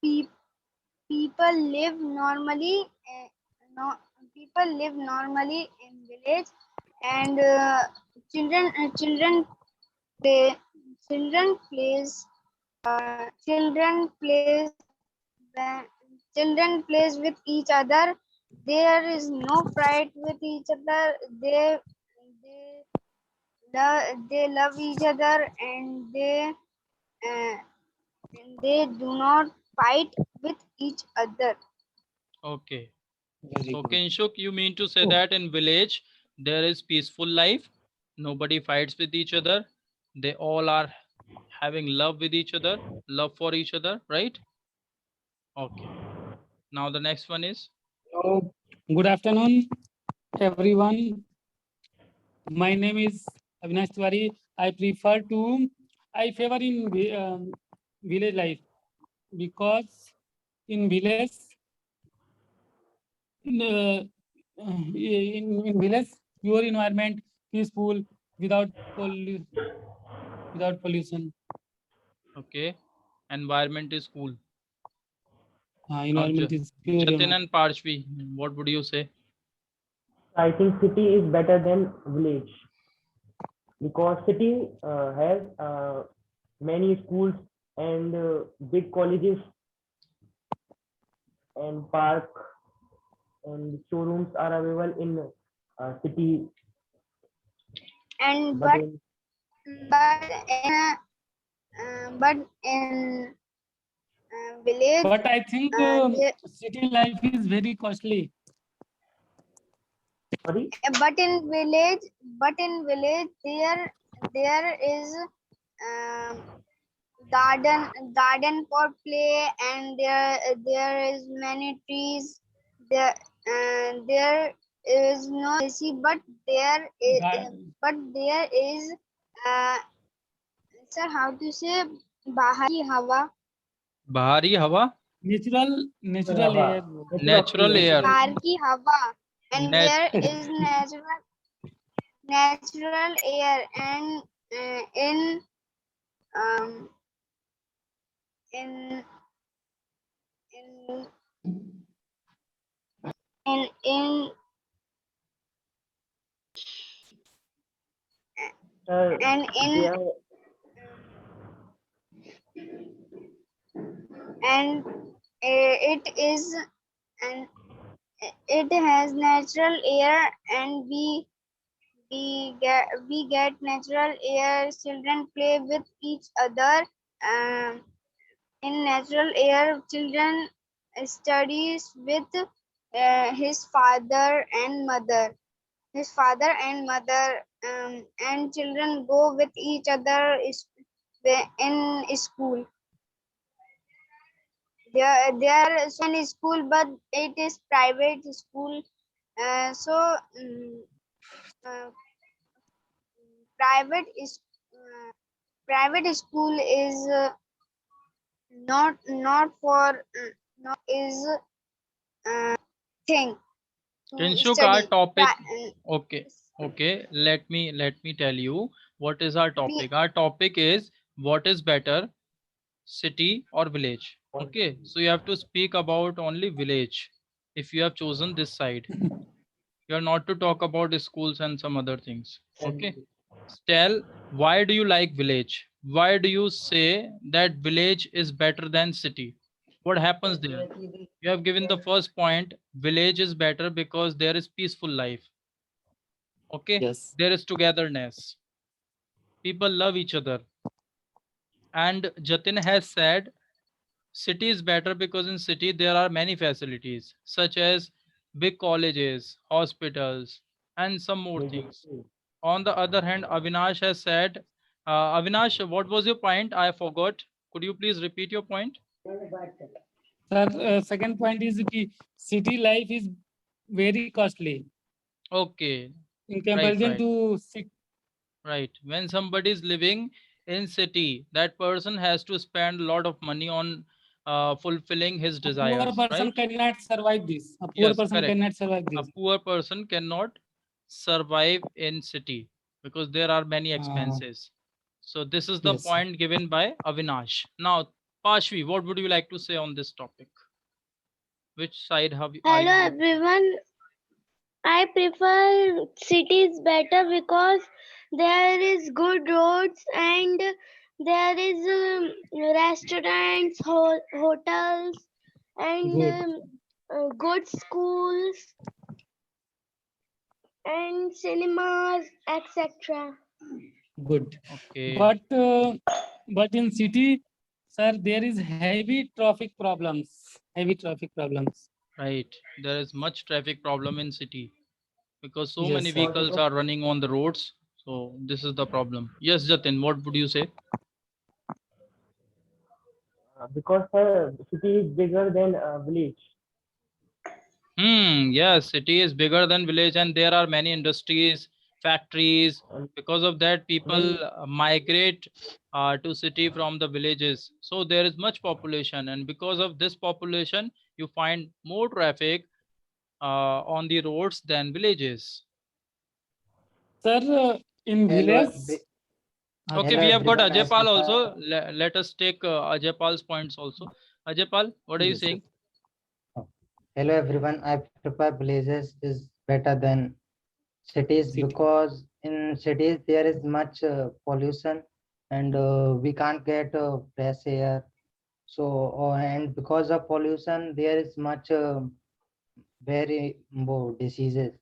pe- people live normally. No, people live normally in village, and children play. Children plays. Children plays. Children plays with each other. There is no fight with each other. They they love each other, uh, and they do not fight with each other. Okay. Very So good. Kinshuk, you mean to say Oh, that in village there is peaceful life, nobody fights with each other, they all are having love with each other, love for each other, right? Okay. Now the next one is so good afternoon, everyone. My name is Avinash Tiwari. I favor in village life because in village, in, in village, pure environment, peaceful, without without pollution. okay. Environment is cool. Now Environment is pure Jatin environment. and Parshvi, what would you say? I think city is better than village because city has many schools and big colleges and park and showrooms are available in city, And but in but in village, But I think there, city life is very costly. sorry, but in village there is um, garden for play, and there is many trees. There is no AC, Ga- but there is uh, sir, how to say bahar ki hawa. Bahari hawa, Natural Hava, air. natural natural oxygen. air. Bahar ki hawa, and Nat there is natural air, and um, in in in and They in are and it is and it has natural air, and we get natural air. Children play with each other. um, in natural air, children studies with his father and mother and children go with each other in school. There is one school, but it is private school. So uh, private is private school is not for not is thing to Kinshuk, our study. topic. Okay, okay. Let me tell you what is our We topic. Our topic is what is better, city or village. Okay, so you have to speak about only village if you have chosen this side. You are not to talk about schools and some other things. Okay, tell why do you like village? Why do you say that village is better than city? What happens there? You have given the first point, village is better because there is peaceful life. Okay, Yes. there is togetherness, people love each other. And Jatin has said city is better because in city there are many facilities such as big colleges, hospitals, and some more major things. On the other hand, Avinash has said, Avinash, what was your point? I forgot. Could you please repeat your point? Sir, second point is कि city life is very costly Okay, in right, comparison right, to right. When somebody is living in city, that person has to spend a lot of money on fulfilling his a poor desires, person right? cannot survive this. A poor Yes, person correct. cannot survive A this. poor person cannot survive in city because there are many Uh, expenses. So this is the yes. point given by Avinash. Now Pashvi, what would you like to say on this topic? Which side are Hello you? everyone. I prefer cities better because there is good roads and there is restaurants, hotels, and Good. good schools and cinemas, etc. Good. Okay, But in city, sir, there is heavy traffic problems. Heavy traffic problems. right. There is much traffic problem in city because so Yes, many sir. vehicles are running on the roads. So this is the problem. Yes, Jatin, what would you say? Because city is bigger than village. Yes, city is bigger than village and there are many industries, factories. And Because of that, people many, migrate to city from the villages. So there is much population, and because of this population, you find more traffic on the roads than villages. Sir, in Hello, village, Okay, hello we have got everyone. I Ajay Pal prefer also. Let us take Ajay Pal's points also. Ajay Pal, what are you yes, sir. saying? oh, hello everyone. I prefer villages is better than cities City. because in cities there is much pollution and we can't get fresh air. So and because of pollution there is much very more diseases.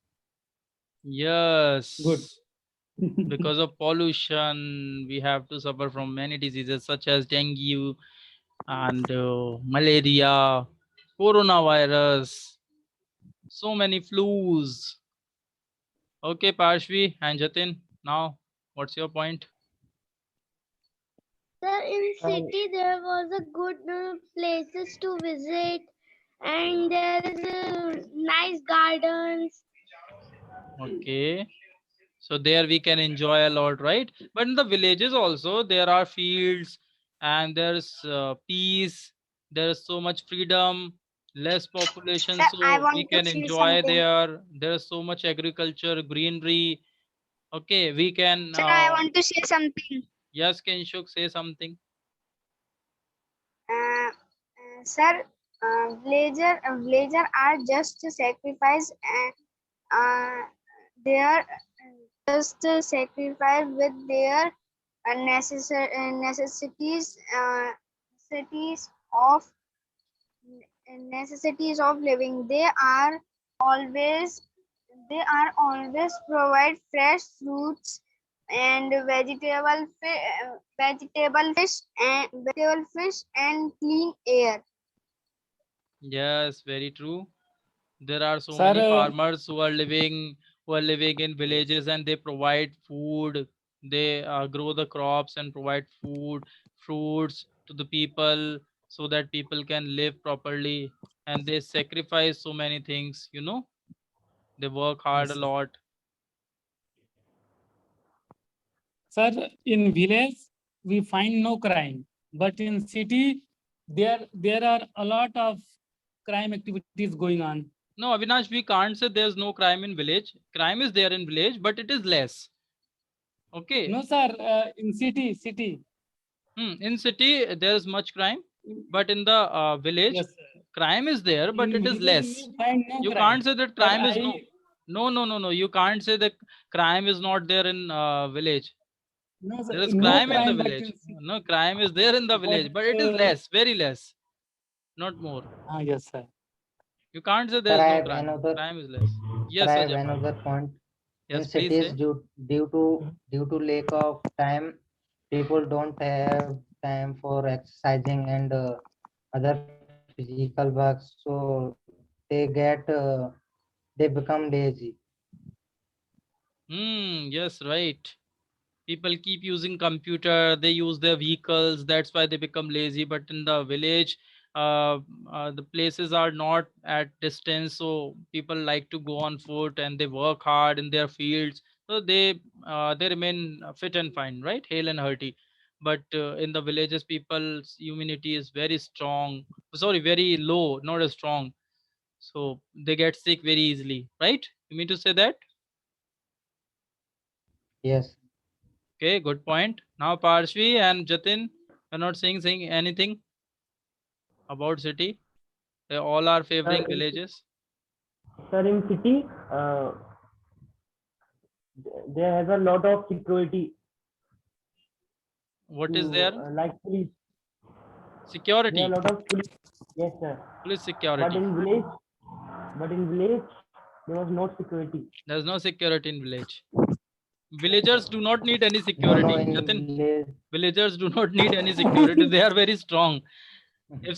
Good. Yes. Because of pollution, we have to suffer from many diseases such as dengue and malaria, coronavirus, so many flus. Okay, Parshvi and Jatin, now what's your point? Sir, in and city there was a good places to visit and there is nice gardens. Okay, so there we can enjoy a lot, right? But in the villages also, there are fields and there's peace, there's so much freedom, less population, Sir, I so we want to can say enjoy something. there. There's so much agriculture, greenery. Okay, we can, Sir, I want to say something. yes, Kinshuk, say something. Sir, villager are just sacrifice and they are just sacrifice with their necessities necessities of necessities of living. Always they are always provide fresh fruits and vegetable fish and clean air. Yes, very true. There are so Sir, many farmers who are living in villages and they provide food. They grow the crops and provide food, fruits to the people so that people can live properly. And they sacrifice so many things, they work hard a yes, sir. lot. Sir, in village we find no crime, but in city there are a lot of crime activities going on. No, Avinash, we can't say there's no crime in village. Crime is there in village, but it is less. Okay. No, sir, in city. In city there is much crime, but in the village Yes, sir. crime is there, but In it is village less. we find no You crime. can't say that Sir, crime is no. You can't say that crime is not there in village. no, sir, There is no crime in the crime, but village. in city. No, crime is there in the But village, but it is less, very less, not more. yes, sir. You can't say there Sir, is I no have crime. another Crime is less. sir, I Yes, have Ajay. another point. In Yes, please cities say. due to lack of time, people don't have time for exercising and other physical works, so they become lazy. Yes, right. People keep using computer, they use their vehicles, that's why they become lazy. But in the village, uh, the places are not at distance, so people like to go on foot and they work hard in their fields, so they remain fit and fine, right, hale and hearty. But in the villages, people's immunity is very strong, sorry, very low, not as strong, so they get sick very easily, right? You mean to say that? Yes. Okay, good point. Now Parshvi and Jatin, you're not saying anything. About city? They all are favoring in- villages. Sir, in city, there has a lot of security. What is to, there? like police. There Security. are a lot of police. Yes, sir. Police But security. in village, there was no security. There's no security in village. Villagers do not need any No, security. in Jatin, village. villagers do not need any security. They are very strong. If